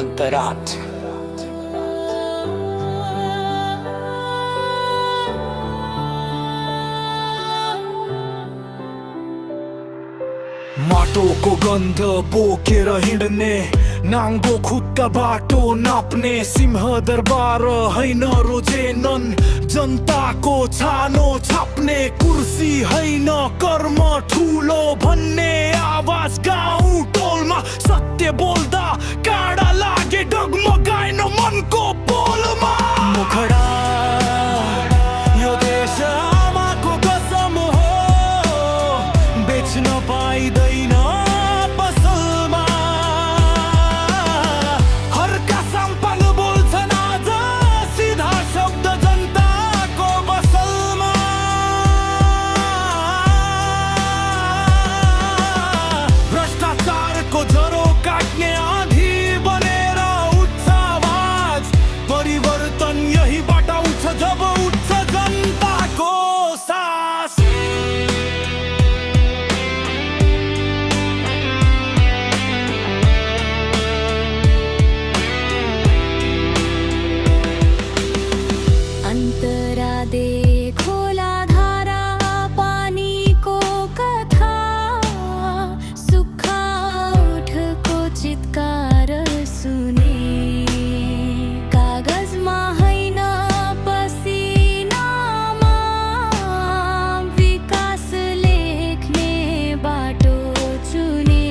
अन्तरात। माटोको गन्ध बोकेर हिँड्ने, नाङ्गो खुट्टा बाटो नाप्ने, सिंह दरबार हैन रोजेनन्, जनताको छानो छाप्ने, कुर्सी हैन कर्म ठुलो भन्ने आवाज गाउँ टोलमा, सत्य बोल्दा काँडा लागे डगमगाएन मनको बोलमा। मुखडा यो देश आमाको कसम हो, बेच्न पाइँदैन पसलमा। हर्का सम्पल बोल्छन् आज सिधा शब्द जनताको बसलमा। भ्रष्टाचारको जरो काट्ने आँधी बनेर उठ्छ आवाज, परिवर्तन यहीबाट उठ्छ जब उठ्छ जनताको सास। अन्तरा देखोला धारा पानीको कथा, सुक्खा ओठको चित्कार सुने, कागजमा हैन पसिनामा, विकास लेख्ने बाटो चुने।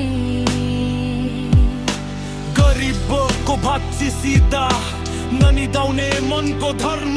गरिबको भाँच्ची सिधा ननिदाउने मनको धर्म,